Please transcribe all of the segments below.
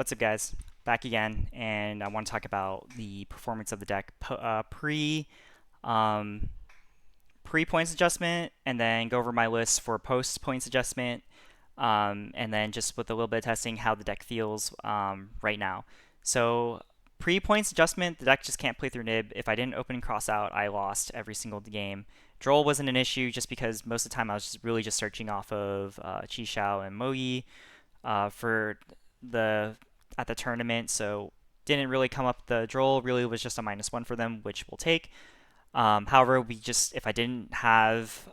What's up, guys? Back again, and I want to talk about the performance of the deck um, pre points adjustment, and then go over my list for post points adjustment, and then just with a little bit of testing how the deck feels right now. So pre points adjustment, the deck just can't play through Nib. If I didn't open and cross out, I lost every single game. Droll wasn't an issue just because most of the time I was just really just searching off of Chi Shao and Mogi for the at the tournament, so didn't really come up. The Droll really was just a -1 for them, which we'll take. However, if I didn't have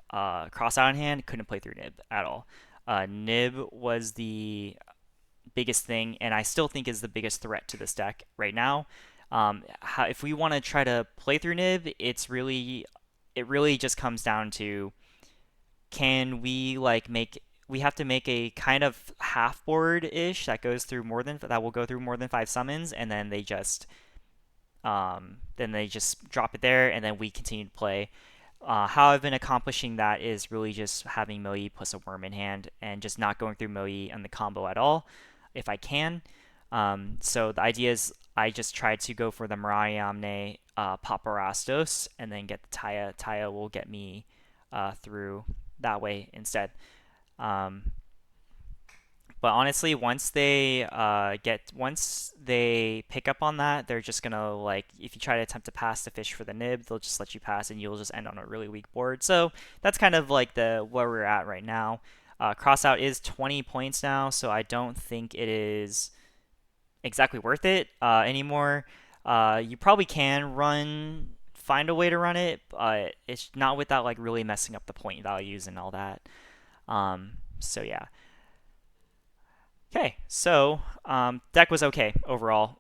cross out in hand, couldn't play through Nib at all. Nib was the biggest thing, and I still think is the biggest threat to this deck right now. If we want to try to play through Nib, it really just comes down to, can we we have to make a kind of half board ish that will go through more than 5 summons, and then they just drop it there, and then we continue to play. How I've been accomplishing that is really just having Moe plus a worm in hand and just not going through Moe and the combo at all if I can. So the idea is I just try to go for the Mariamne Paparastos and then get the Taya. Taya will get me through that way instead. Um, but honestly, once they pick up on that, they're just gonna, like, if you try to attempt to pass the fish for the nib, they'll just let you pass and you'll just end on a really weak board. So that's kind of like the where we're at right now. Crossout is 20 points now, so I don't think it is exactly worth it anymore. You probably can find a way to run it, but it's not without like really messing up the point values and all that. So yeah. Okay, so deck was okay overall.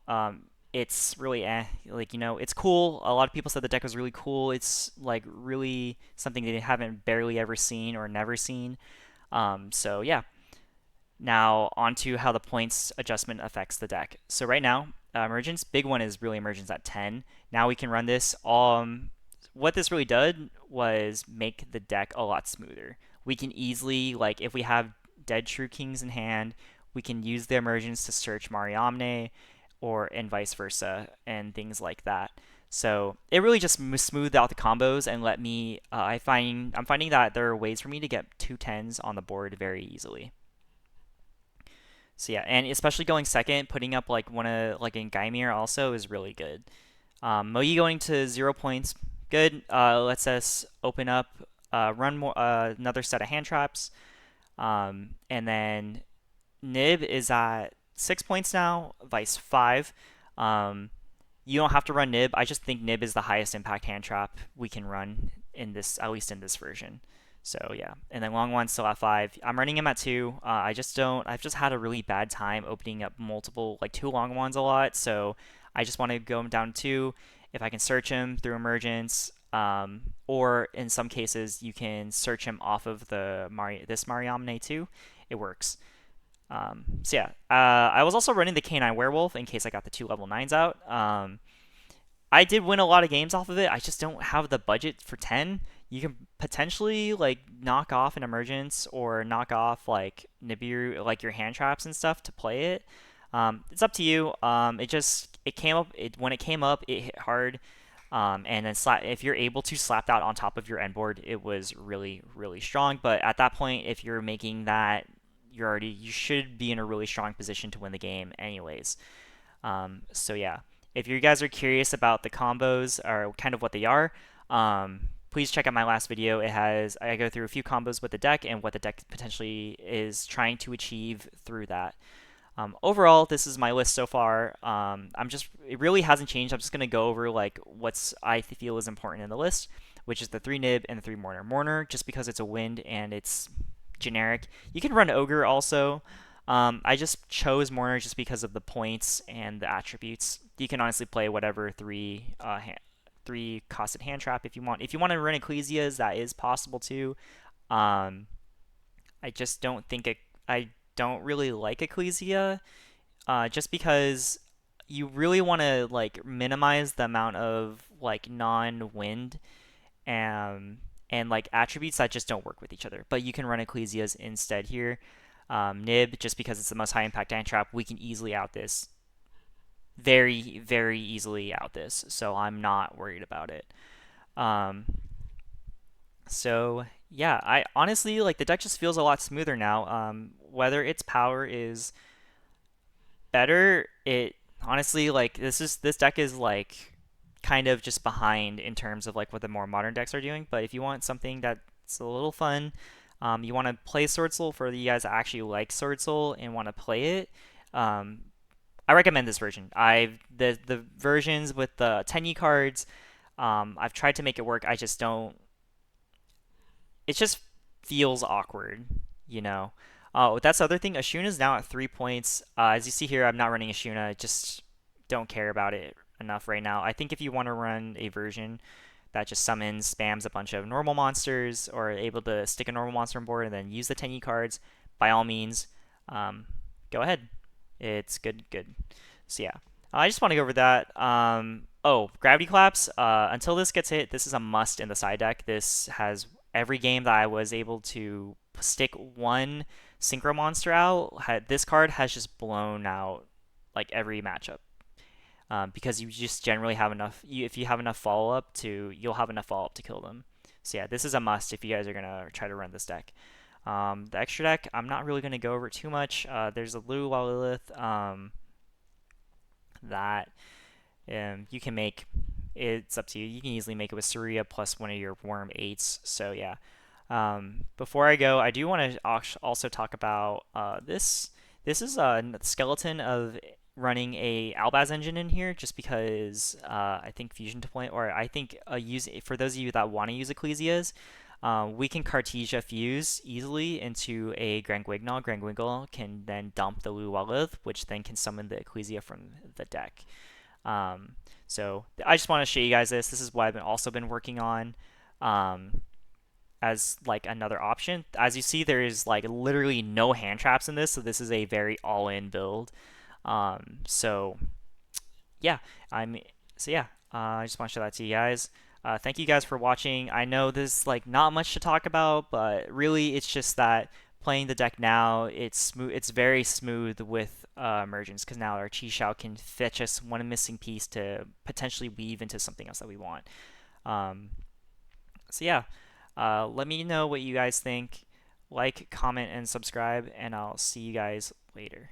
It's really it's cool. A lot of people said the deck was really cool. It's like really something they haven't barely ever seen or never seen. So yeah. Now on to how the points adjustment affects the deck. So right now, emergence, big one is really emergence at 10. Now we can run this. What this really did was make the deck a lot smoother. We can easily, like, if we have dead True Kings in hand, we can use the emergence to search Mariamne, and vice versa, and things like that. So it really just smoothed out the combos and let me. I'm finding that there are ways for me to get 2 10s on the board very easily. So yeah, and especially going second, putting up like one of like in Gaimir also is really good. Mogi going to 0 points, good. Lets us open up, run more another set of hand traps, and then Nib is at 6 points now, Vice 5. You don't have to run Nib. I just think Nib is the highest impact hand trap we can run in this, at least in this version. So yeah, and then long one still at 5. I'm running him at 2. I just don't. I've just had a really bad time opening up multiple, like, 2 long ones a lot. So I just want to go down 2. If I can search him through emergence, or in some cases you can search him off of this Mariamne too. It works. So yeah, I was also running the Canine Werewolf in case I got the 2 level 9s out. I did win a lot of games off of it. I just don't have the budget for 10. You can potentially like knock off an emergence or knock off like Nibiru, like your hand traps and stuff to play it. It's up to you. It came up when it came up, it hit hard. And then if you're able to slap that on top of your end board, it was really, really strong. But at that point, if you're making that, you should be in a really strong position to win the game anyways. So yeah, if you guys are curious about the combos or kind of what they are, please check out my last video. I go through a few combos with the deck and what the deck potentially is trying to achieve through that. Overall, this is my list so far. It really hasn't changed. I'm just gonna go over like what's I feel is important in the list, which is the 3 Nib and the 3 Mourner. Mourner, just because it's a wind and it's generic. You can run Ogre also. I just chose Mourner just because of the points and the attributes. You can honestly play whatever 3 costed hand trap if you want. If you want to run Ecclesias, that is possible too. I just don't think I don't really like Ecclesia, just because you really want to like minimize the amount of like non-wind and like attributes that just don't work with each other. But you can run Ecclesias instead here. Nib, just because it's the most high impact hand trap, we can easily out this. Very, very easily out this. So I'm not worried about it. Um, so yeah, I honestly like the deck just feels a lot smoother now. Whether its power is better, it honestly like this deck is like kind of just behind in terms of like what the more modern decks are doing. But if you want something that's a little fun, you want to play Swordsoul for you guys that actually like Swordsoul and want to play it. Um, I recommend this version. The versions with the 10e cards. I've tried to make it work. I just don't. It just feels awkward, you know. That's the other thing. Ashuna is now at 3 points. As you see here, I'm not running Ashuna. Just don't care about it enough right now. I think if you want to run a version that just summons, spams a bunch of normal monsters, or able to stick a normal monster on board and then use the 10e cards, by all means, um, go ahead. It's good, good. So yeah, I just want to go over that. Oh, Gravity Collapse. Until this gets hit, this is a must in the side deck. This has every game that I was able to stick one Synchro Monster out. This card has just blown out like every matchup. Because you just generally have enough. If you have enough follow up to, you'll have enough follow up to kill them. So yeah, this is a must if you guys are gonna try to run this deck. The extra deck, I'm not really gonna go over too much. There's a Lilith that you can make. It's up to you. You can easily make it with Saria plus one of your Worm 8s. So yeah. Before I go, I do want to also talk about this. This is a skeleton of running a Albaz engine in here, just because I think Fusion deployment, or I think use for those of you that want to use Ecclesias, we can Cartesia fuse easily into a Grand Guignol. Grand Guignol can then dump the Luwalith, which then can summon the Ecclesia from the deck. Um, so I just want to show you guys this. This is what I've also been working on. As like another option. As you see, there is like literally no hand traps in this, so this is a very all-in build. So yeah, I'm so yeah. I just want to show that to you guys. Thank you guys for watching. I know there's like not much to talk about, but really it's just that playing the deck now, it's smooth. It's very smooth with emergence, because now our Chi Shao can fetch us one missing piece to potentially weave into something else that we want. Um, so yeah, let me know what you guys think. Like, comment, and subscribe, and I'll see you guys later.